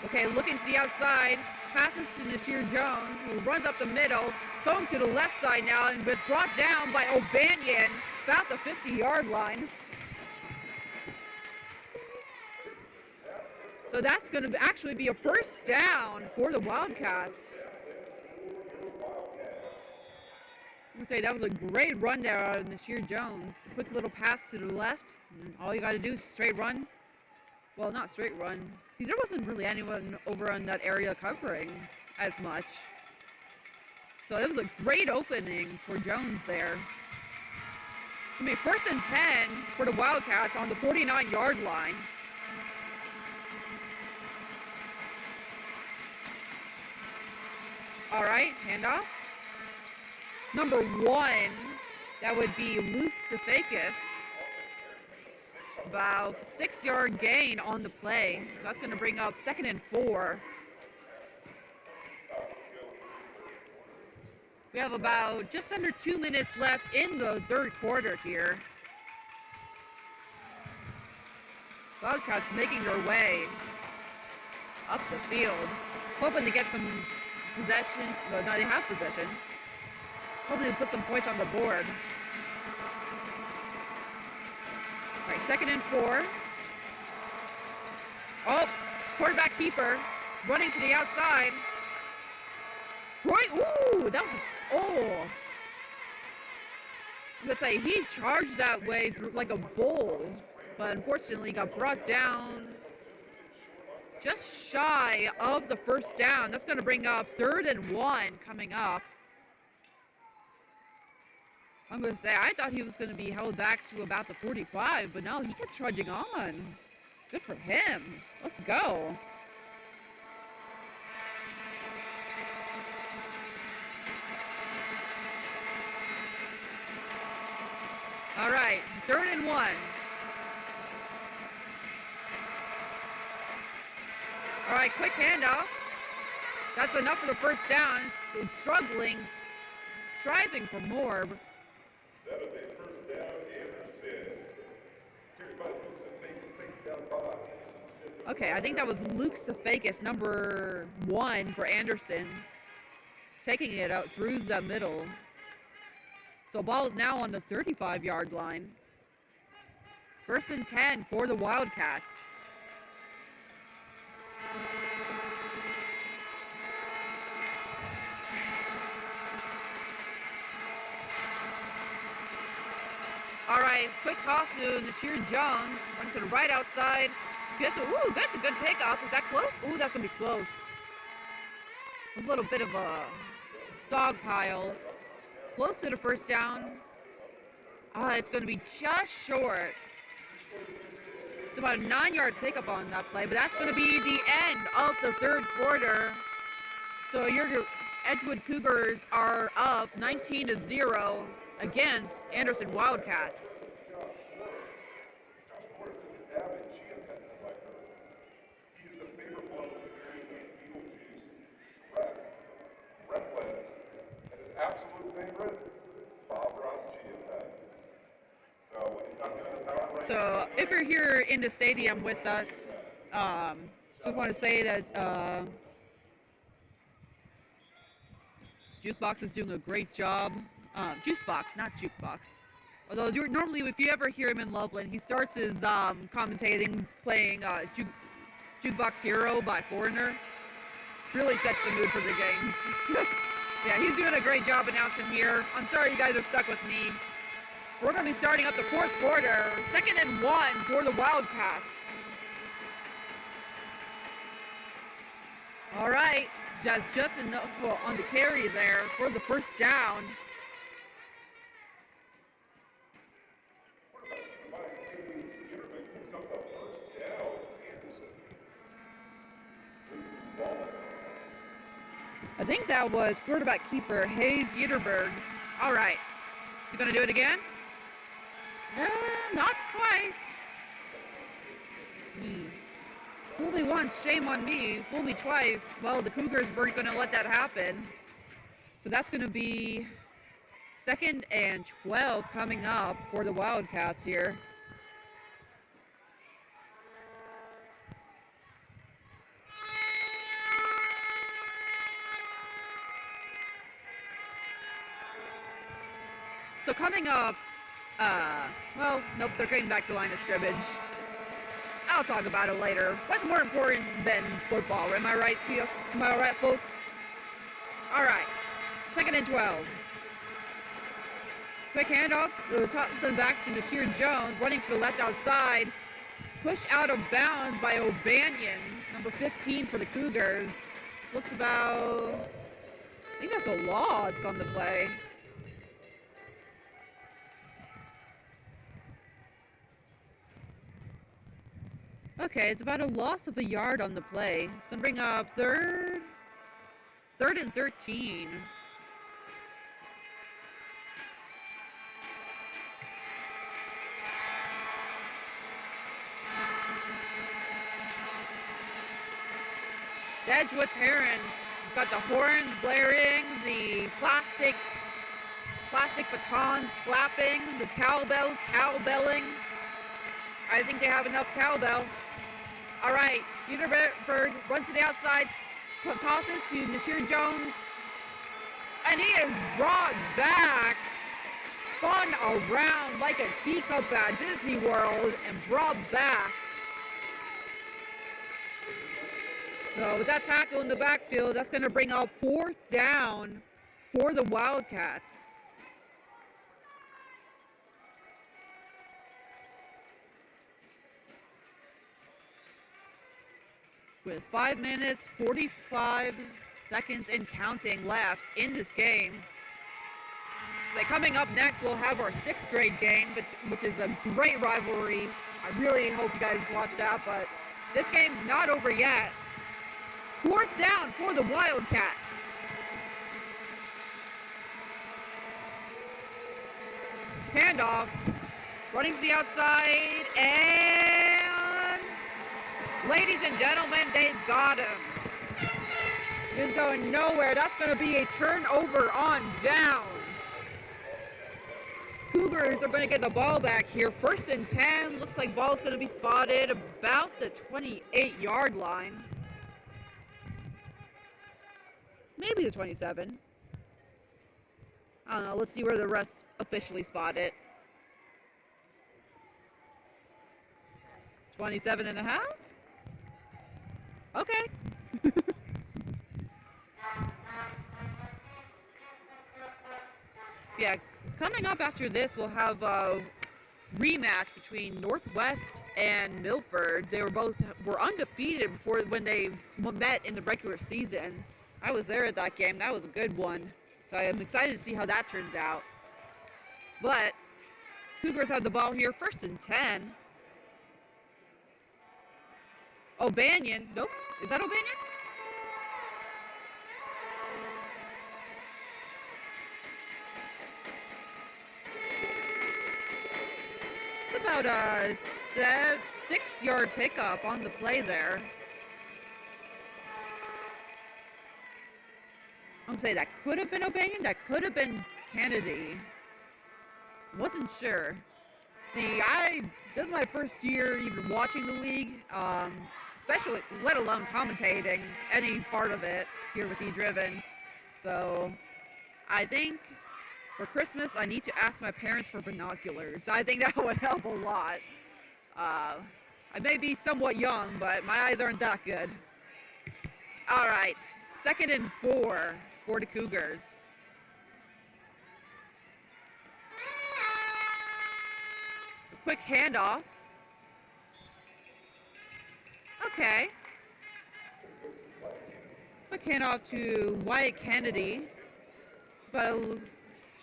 Okay, looking to the outside, passes to Nasir Jones, who runs up the middle, going to the left side now, and been brought down by O'Banion, about the 50-yard line. So that's going to actually be a 1st down for the Wildcats. I'm going to say that was a great run there out of Nasir Jones. Quick little pass to the left, and all you got to do is straight run. Well, not straight run. There wasn't really anyone over on that area covering as much. So it was a great opening for Jones there. I mean, 1st and 10 for the Wildcats on the 49-yard line. All right, handoff. Number 1, that would be Luke Safakis. About 6-yard gain on the play. So that's going to bring up 2nd and 4. We have about just under 2 minutes left in the 3rd quarter here. Wildcats making their way up the field, hoping to get some possession. Well, no, they have possession. Hoping to put some points on the board. All right, 2nd and 4. Oh, quarterback keeper running to the outside. Roy, ooh, that was, oh. Let's say he charged that way through like a bull, but unfortunately got brought down just shy of the 1st down. That's going to bring up 3rd and 1 coming up. I'm going to say, I thought he was going to be held back to about the 45, but no, he kept trudging on. Good for him. Let's go. All right, 3rd and 1. All right, quick handoff. That's enough for the 1st down. It's struggling, striving for more. That is a 1st down, Anderson. Carried by Luke Safakis, Okay, I think that was Luke Safakis, number 1 for Anderson, taking it out through the middle. So ball is now on the 35-yard line. 1st and 10 for the Wildcats. All right, quick toss to Nasir Jones. Run to the right outside. That's a good pickup. Is that close? Ooh, that's going to be close. A little bit of a dog pile. Close to the 1st down. It's going to be just short. It's about a 9-yard pickup on that play, but that's going to be the end of the 3rd quarter. So your Edgewood Cougars are up 19-0 against Anderson Wildcats. So if you're here in the stadium with us, just want to say that Jukebox is doing a great job. Juicebox, not Jukebox. Although normally, if you ever hear him in Loveland, he starts his commentating playing Jukebox Hero by Foreigner. Really sets the mood for the games. Yeah, he's doing a great job announcing here. I'm sorry you guys are stuck with me. We're going to be starting up the fourth quarter. 2nd and 1 for the Wildcats. All right, just enough on the carry there for the first down. Picks up the first down. Anderson. Ball. I think that was quarterback keeper Hayes Yitterberg. All right, you gonna do it again? Not quite. Fool me once, shame on me. Fool me twice. Well, the Cougars weren't gonna let that happen. So that's gonna be 2nd and 12 coming up for the Wildcats here. So coming up, well, nope, they're getting back to line of scrimmage. I'll talk about it later. What's more important than football? Am I right, Pio? Am I all right, folks? All right, 2nd and 12. Quick handoff, toss them back to Nasir Jones, running to the left outside. Pushed out of bounds by O'Banion, number 15 for the Cougars. Looks about, I think that's a loss on the play. Okay, it's about a loss of a yard on the play. It's gonna bring up third and 13. The Edgewood parents got the horns blaring, the plastic batons flapping, the cowbells cowbelling. I think they have enough cowbell. All right, Yitterberg runs to the outside, tosses to Nasir Jones, and he is brought back, spun around like a teacup at Disney World, and brought back. So with that tackle in the backfield, that's going to bring up 4th down for the Wildcats. With 5 minutes, 45 seconds and counting left in this game. So coming up next, we'll have our 6th grade game, which is a great rivalry. I really hope you guys watch that, but this game's not over yet. 4th down for the Wildcats. Handoff, running to the outside, and ladies and gentlemen, they've got him. He's going nowhere. That's going to be a turnover on downs. Cougars are going to get the ball back here. 1st and 10. Looks like ball's going to be spotted about the 28-yard line. Maybe the 27. I don't know. Let's see where the rest officially spot it. 27 and a half? Okay. Yeah, coming up after this, we'll have a rematch between Northwest and Milford. They were undefeated before when they met in the regular season. I was there at that game. That was a good one. So I'm excited to see how that turns out. But Cougars have the ball here, 1st and 10. O'Banion. Nope. Is that O'Banion? It's about a 6-yard pickup on the play there. I'm gonna say that could have been O'Banion. That could have been Kennedy. Wasn't sure. See, this is my first year even watching the league, especially, let alone commentating any part of it here with eDriven. So I think For Christmas, I need to ask my parents for binoculars. I think that would help a lot. I may be somewhat young, but my eyes aren't that good. All right, 2nd and 4 for the Cougars. A quick handoff. Okay. Quick handoff to Wyatt Kennedy. But a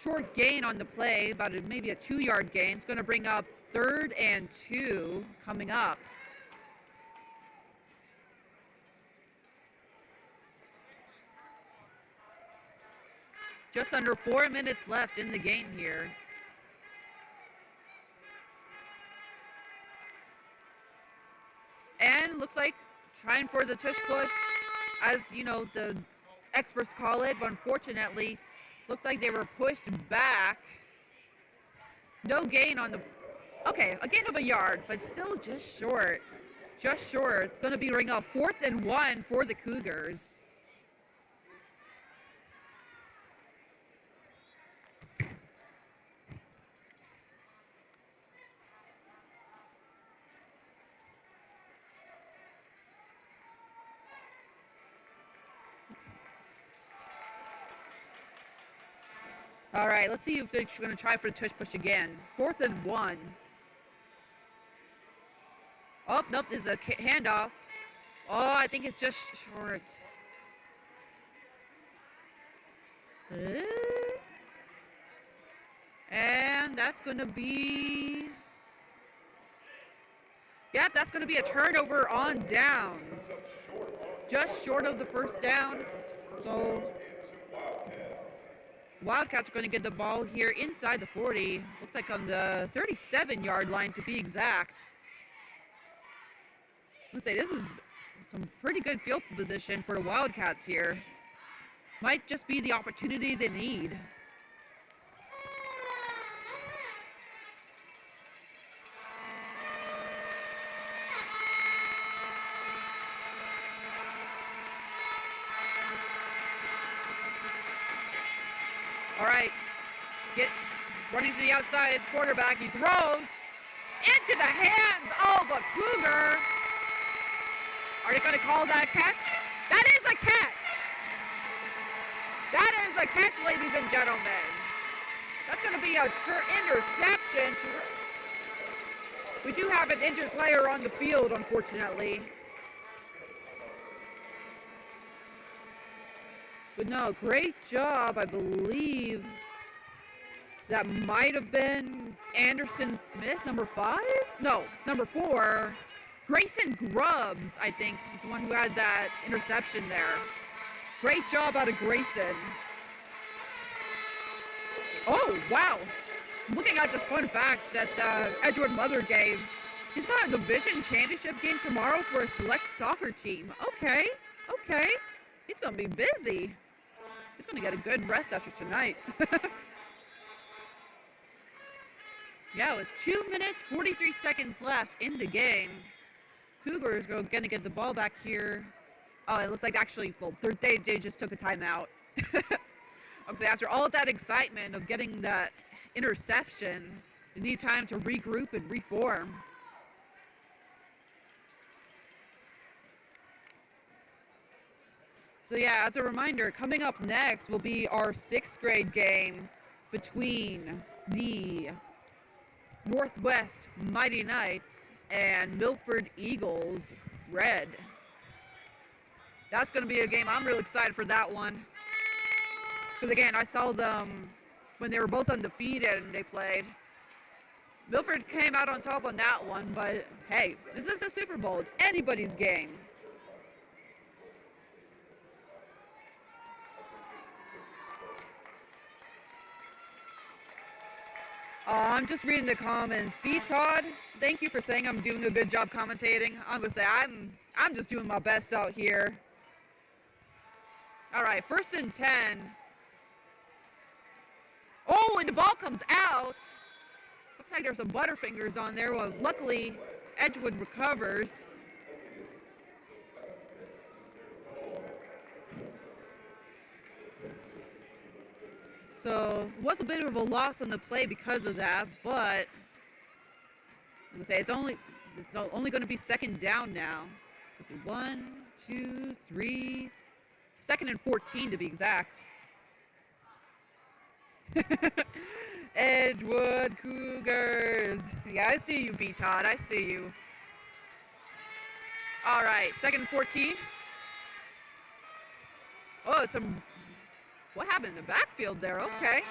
short gain on the play, about maybe a 2-yard gain. It's going to bring up 3rd and 2 coming up. Just under 4 minutes left in the game here. And looks like trying for the tush push, as you know, the experts call it, but unfortunately, looks like they were pushed back. No gain on the, okay, a gain of a yard, but still just short. Just short. It's going to be ring up 4th and 1 for the Cougars. All right, let's see if they're going to try for the tush push again. 4th and 1. Oh, nope, there's a handoff. Oh, I think it's just short. And that's going to be... Yep, that's going to be a turnover on downs. Just short of the first down. So... Wildcats are going to get the ball here inside the 40. Looks like on the 37-yard line to be exact. Let's say this is some pretty good field position for the Wildcats here. Might just be the opportunity they need. All right, running to the outside quarterback. He throws into the hands of a Cougar. Are they going to call that a catch? That is a catch. That is a catch, ladies and gentlemen. That's going to be a interception. We do have an injured player on the field, unfortunately. But no, great job. I believe that might have been Anderson Smith, number 5? No, it's number 4. Grayson Grubbs, I think, is the one who had that interception there. Great job out of Grayson. Oh, wow. Looking at this fun facts that Edgewood Mother gave. He's got a division championship game tomorrow for a select soccer team. Okay. He's going to be busy. He's going to get a good rest after tonight. Yeah, with 2 minutes, 43 seconds left in the game. Cougars are going to get the ball back here. Oh, it looks like actually, well, they just took a timeout. Obviously, after all of that excitement of getting that interception, they need time to regroup and reform. So yeah, as a reminder, coming up next will be our 6th grade game between the Northwest Mighty Knights and Milford Eagles Red. That's going to be a game. I'm really excited for that one. Because again, I saw them when they were both undefeated and they played. Milford came out on top on that one, but hey, this is the Super Bowl. It's anybody's game. I'm just reading the comments. B. Todd, thank you for saying I'm doing a good job commentating. I'm gonna say I'm just doing my best out here. All right, 1st and 10. Oh, and the ball comes out. Looks like there's some Butterfingers on there. Well, luckily, Edgewood recovers. So it was a bit of a loss on the play because of that, but I'm gonna say it's only going to be second down now. Let's see, 1, 2, 3, second and 14 to be exact. Edgewood Cougars. Yeah, I see you, B. Todd. I see you. All right, second and 14. Oh, it's some. What happened in the backfield there? Okay.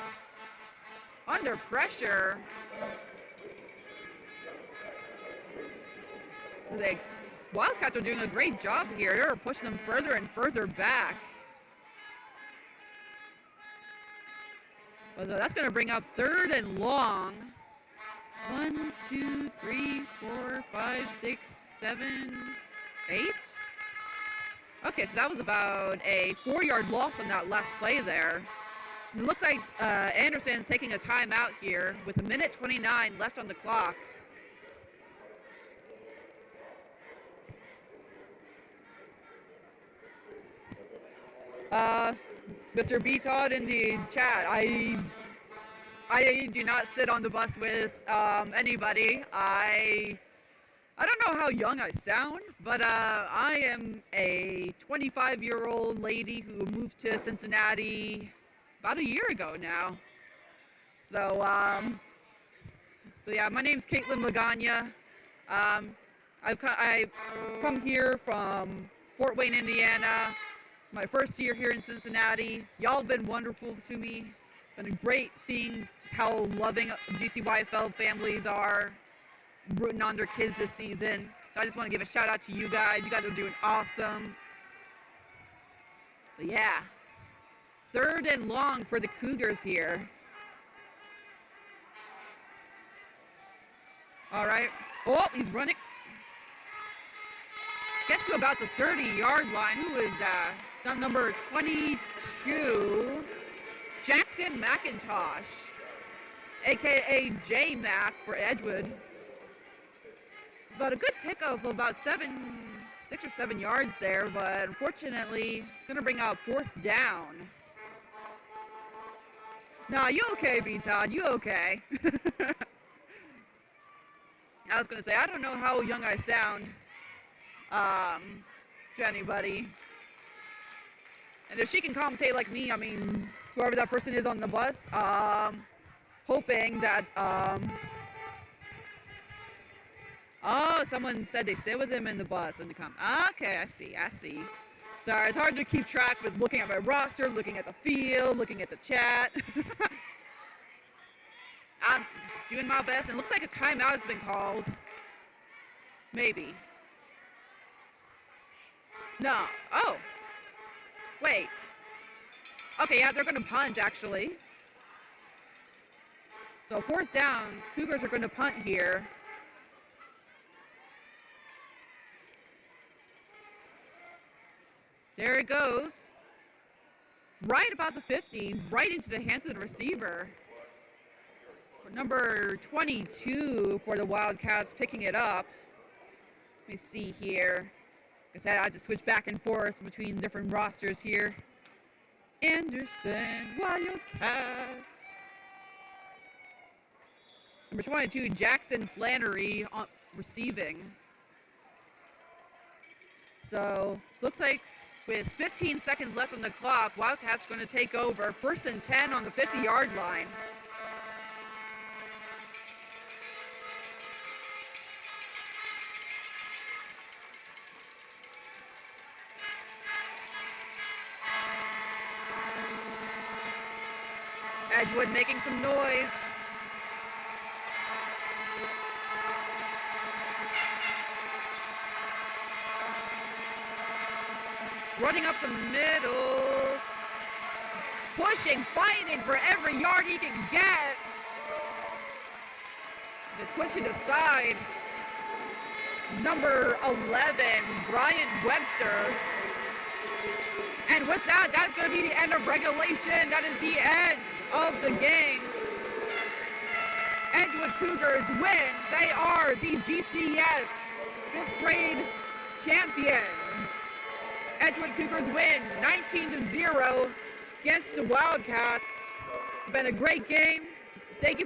Under pressure. The Wildcats are doing a great job here. They're pushing them further and further back. Well, that's going to bring up third and long. 1, 2, 3, 4, 5, 6, 7, 8. Okay, so that was about a 4-yard loss on that last play there. It looks like Anderson's taking a timeout here with 1:29 left on the clock. Mr. B. Todd in the chat, I do not sit on the bus with anybody. I don't know how young I sound, but I am a 25-year-old lady who moved to Cincinnati about a year ago now. So yeah, my name's Caitlin Lagana. I've come here from Fort Wayne, Indiana. It's my first year here in Cincinnati. Y'all have been wonderful to me. Been great seeing just how loving GCYFL families are, rooting on their kids this season. So I just want to give a shout out to you guys. You guys are doing awesome. But yeah, third and long for the Cougars here. All right. Oh, he's running. Gets to about the 30-yard line. Who is that? Number 22, Jackson McIntosh, a.k.a. J-Mac for Edgewood. About a good pickup of about 6 or 7 yards there, but unfortunately, it's going to bring out fourth down. Nah, you okay, B-Todd? You okay? I was going to say, I don't know how young I sound to anybody. And if she can commentate like me, I mean, whoever that person is on the bus, hoping that, oh, someone said they sit with him in the bus and come. Okay, I see. Sorry, it's hard to keep track with looking at my roster, looking at the field, looking at the chat. I'm just doing my best, and it looks like a timeout has been called. Maybe. No. Oh. Wait. Okay, yeah, they're going to punt, actually. So fourth down, Cougars are going to punt here. There it goes. Right about the 50, right into the hands of the receiver. Number 22 for the Wildcats picking it up. Let me see here. Like I said, I have to switch back and forth between different rosters here. Anderson, Wildcats. Number 22, Jackson Flannery on receiving. So, looks like with 15 seconds left on the clock, Wildcats going to take over. First and 10 on the 50-yard line. Edgewood making some noise. Running up the middle. Pushing, fighting for every yard he can get. Just pushing aside. Number 11, Brian Webster. And with that, that's going to be the end of regulation. That is the end of the game. Edgewood Cougars win. They are the GCS 5th grade champions. Edgewood Cougars win 19-0 against the Wildcats. It's been a great game. Thank you for